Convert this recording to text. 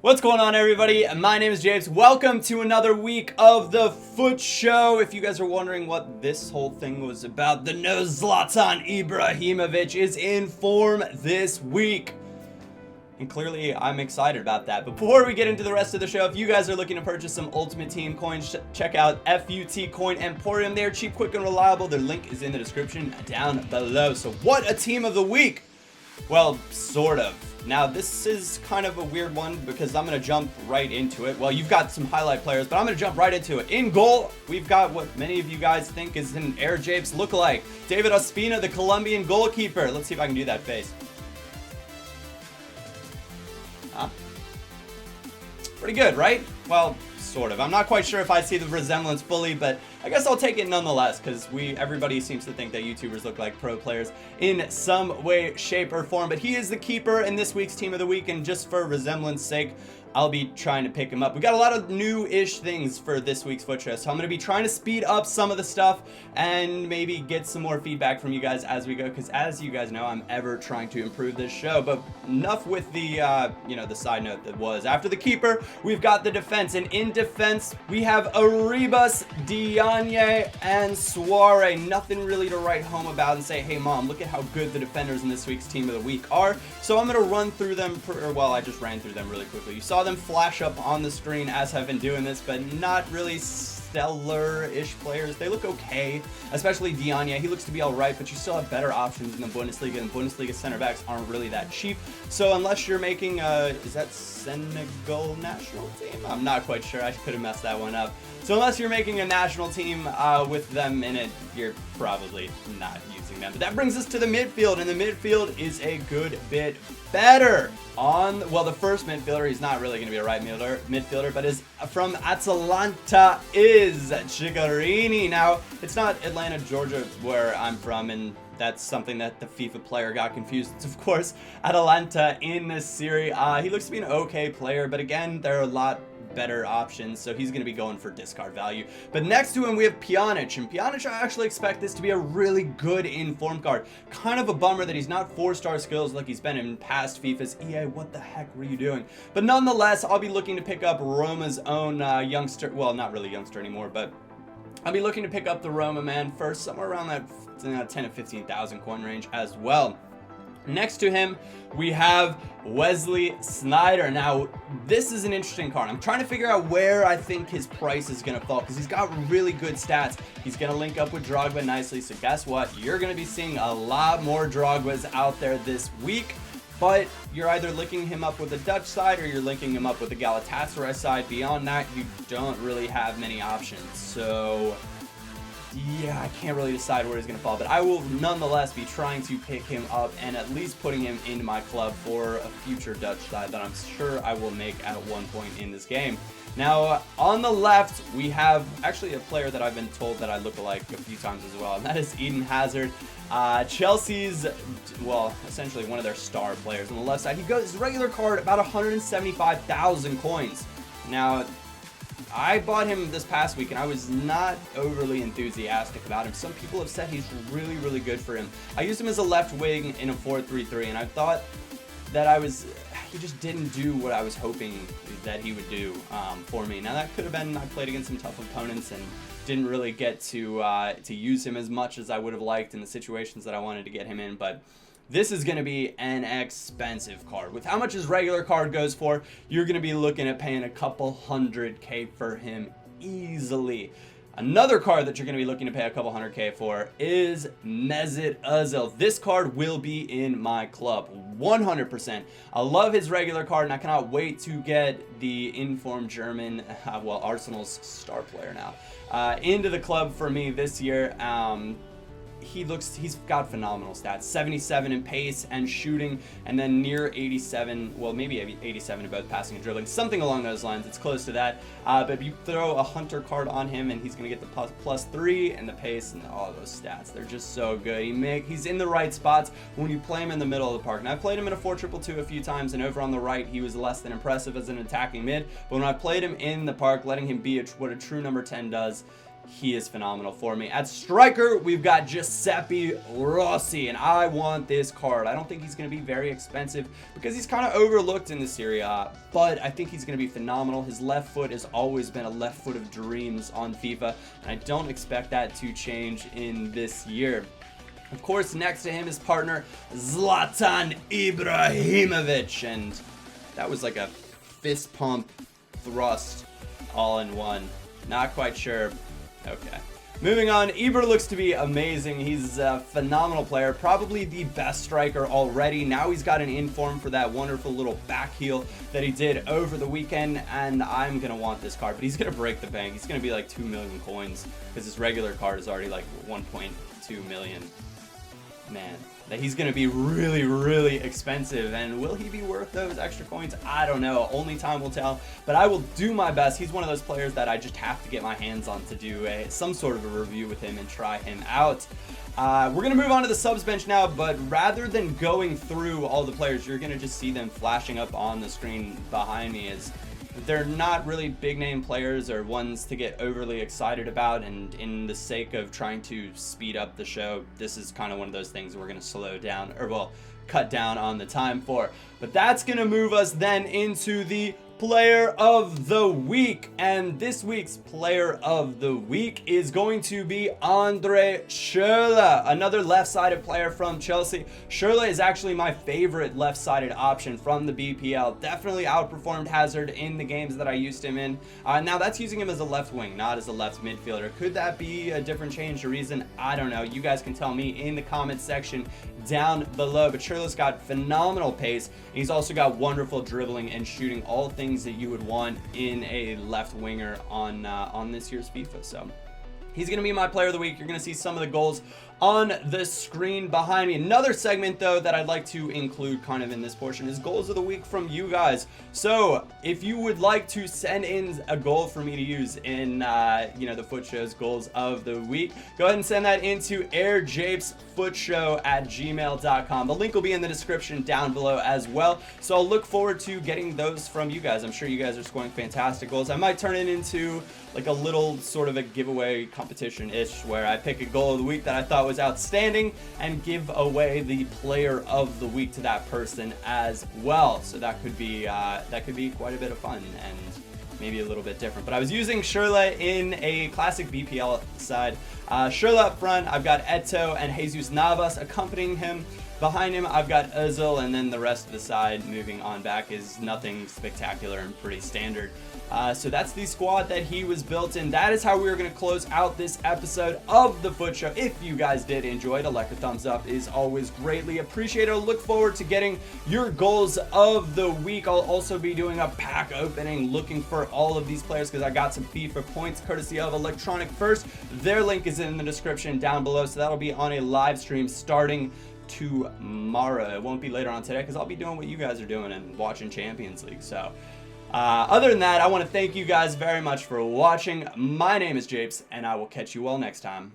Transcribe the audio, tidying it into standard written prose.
What's going on, everybody? My name is Japes. Welcome to another week of the FUT show. If you guys are wondering what this whole thing was about, the no Zlatan Ibrahimovic is in form this week. And clearly, I'm excited about that. But before we get into the rest of the show, if you guys are looking to purchase some Ultimate Team coins, check out FUT Coin Emporium. They're cheap, quick, and reliable. Their link is in the description down below. So what a team of the week? Well, sort of. Now, this is kind of a weird one because I'm going to jump right into it. Well, you've got some highlight players, but I'm going to jump right into it. In goal, we've got what many of you guys think is an Air Japes lookalike. David Ospina, the Colombian goalkeeper. Let's see if I can do that face. Pretty good, right? Well, sort of. I'm not quite sure if I see the resemblance fully, but I guess I'll take it nonetheless because everybody seems to think that YouTubers look like pro players in some way, shape, or form. But he is the keeper in this week's Team of the Week, and just for resemblance sake, I'll be trying to pick him up. We got a lot of new-ish things for this week's FUT show, so I'm going to be trying to speed up some of the stuff and maybe get some more feedback from you guys as we go, because as you guys know, I'm ever trying to improve this show. But enough with the, the side note that was. After the keeper, we've got the defense, and in defense, we have Arribas, Diagne, and Suarez. Nothing really to write home about and say, hey, Mom, look at how good the defenders in this week's Team of the Week are. So I'm going to run through them, I just ran through them really quickly. You saw them flash up on the screen as I've been doing this, but not really stellar-ish players. They look okay, especially Diagne. He looks to be all right, but you still have better options in the Bundesliga, and Bundesliga center backs aren't really that cheap. So unless you're making is that Senegal national team? I'm not quite sure. I could have messed that one up. So unless you're making a national team with them in it, you're probably not using them. But that brings us to the midfield, and the midfield is a good bit better. The first midfielder, he's not really going to be a right midfielder, but is from Atalanta, is Chigarini. Now, it's not Atlanta, Georgia, where I'm from, and that's something that the FIFA player got confused. It's, of course, Atalanta in this series. He looks to be an okay player, but again, there are a lot better options, so he's going to be going for discard value. But next to him, we have Pjanic, and Pjanic, I actually expect this to be a really good informed card. Kind of a bummer that he's not 4-star skills like he's been in past FIFAs. EA, what the heck were you doing? But nonetheless, I'll be looking to pick up Roma's own youngster, well, not really youngster anymore, but I'll be looking to pick up the Roma man first, somewhere around that 10 to 15,000 coin range as well. Next to him, we have Wesley Sneijder. Now, this is an interesting card. I'm trying to figure out where I think his price is going to fall because he's got really good stats. He's going to link up with Drogba nicely, so guess what? You're going to be seeing a lot more Drogbas out there this week, but you're either linking him up with the Dutch side or you're linking him up with the Galatasaray side. Beyond that, you don't really have many options, so yeah, I can't really decide where he's going to fall, but I will nonetheless be trying to pick him up and at least putting him into my club for a future Dutch side that I'm sure I will make at one point in this game. Now, on the left, we have actually a player that I've been told that I look alike a few times as well, and that is Eden Hazard. Chelsea's, well, essentially one of their star players on the left side. He goes, his regular card, about 175,000 coins. Now, I bought him this past week, and I was not overly enthusiastic about him. Some people have said he's really, really good for him. I used him as a left wing in a 4-3-3, and I thought that he just didn't do what I was hoping that he would do for me. Now, that could have been, I played against some tough opponents and didn't really get to use him as much as I would have liked in the situations that I wanted to get him in, but this is going to be an expensive card. With how much his regular card goes for, you're going to be looking at paying a couple $100K for him easily. Another card that you're going to be looking to pay a couple $100K for is Mesut Ozil. This card will be in my club, 100%. I love his regular card, and I cannot wait to get the informed German, Arsenal's star player now, into the club for me this year. He's got phenomenal stats, 77 in pace and shooting, and then near 87, well, maybe 87 in both passing and dribbling, something along those lines. It's close to that, but you throw a Hunter card on him and he's going to get the +3 and the pace and all those stats. They're just so good. He's in the right spots when you play him in the middle of the park. Now, I've played him in a 4-2-2 a few times, and over on the right, he was less than impressive as an attacking mid, but when I played him in the park, letting him be what a true number 10 does, he is phenomenal for me. At striker, we've got Giuseppe Rossi, and I want this card. I don't think he's going to be very expensive because he's kind of overlooked in the Serie A, but I think he's going to be phenomenal. His left foot has always been a left foot of dreams on FIFA, and I don't expect that to change in this year. Of course, next to him is partner Zlatan Ibrahimovic, and that was like a fist pump thrust all in one. Not quite sure. Okay. Moving on, Ibra looks to be amazing. He's a phenomenal player, probably the best striker already. Now he's got an inform for that wonderful little back heel that he did over the weekend, and I'm going to want this card, but he's going to break the bank. He's going to be like 2 million coins because his regular card is already like 1.2 million. Man, that he's going to be really, really expensive, and will he be worth those extra coins? I don't know. Only time will tell, but I will do my best. He's one of those players that I just have to get my hands on to do some sort of a review with him and try him out. We're going to move on to the subs bench now, but rather than going through all the players, you're going to just see them flashing up on the screen behind me. As they're not really big name players or ones to get overly excited about, and in the sake of trying to speed up the show, this is kind of one of those things we're going to slow down, or well, cut down on the time for. But that's going to move us then into the Player of the Week, and this week's Player of the Week is going to be Andre Schürrle, another left-sided player from Chelsea. Schürrle is actually my favorite left-sided option from the BPL. Definitely outperformed Hazard in the games that I used him in. Now that's using him as a left wing, not as a left midfielder. Could that be a different change or reason? I don't know. You guys can tell me in the comments section down below. But Schürrle's got phenomenal pace. He's also got wonderful dribbling and shooting, all things that you would want in a left winger on this year's FIFA. So he's going to be my Player of the Week. You're going to see some of the goals on the screen behind me. Another segment, though, that I'd like to include kind of in this portion is Goals of the Week from you guys. So if you would like to send in a goal for me to use in, the FUT Show's Goals of the Week, go ahead and send that into airjapesfutshow@gmail.com. The link will be in the description down below as well. So I'll look forward to getting those from you guys. I'm sure you guys are scoring fantastic goals. I might turn it into like a little sort of a giveaway competition-ish where I pick a goal of the week that I thought was outstanding and give away the Player of the Week to that person as well. So that could be quite a bit of fun and maybe a little bit different. But I was using Schürrle in a classic BPL side. Schürrle up front, I've got Eto and Jesus Navas accompanying him. Behind him, I've got Ozil, and then the rest of the side moving on back is nothing spectacular and pretty standard. So that's the squad that he was built in. That is how we are going to close out this episode of the FUT Show. If you guys did enjoy it, a like or thumbs up is always greatly appreciated. I'll look forward to getting your goals of the week. I'll also be doing a pack opening, looking for all of these players because I got some FIFA points courtesy of Electronic First. Their link is in the description down below, so that'll be on a live stream starting tomorrow. It won't be later on today because I'll be doing what you guys are doing and watching Champions League. So other than that, I want to thank you guys very much for watching. My name is Japes, and I will catch you all next time.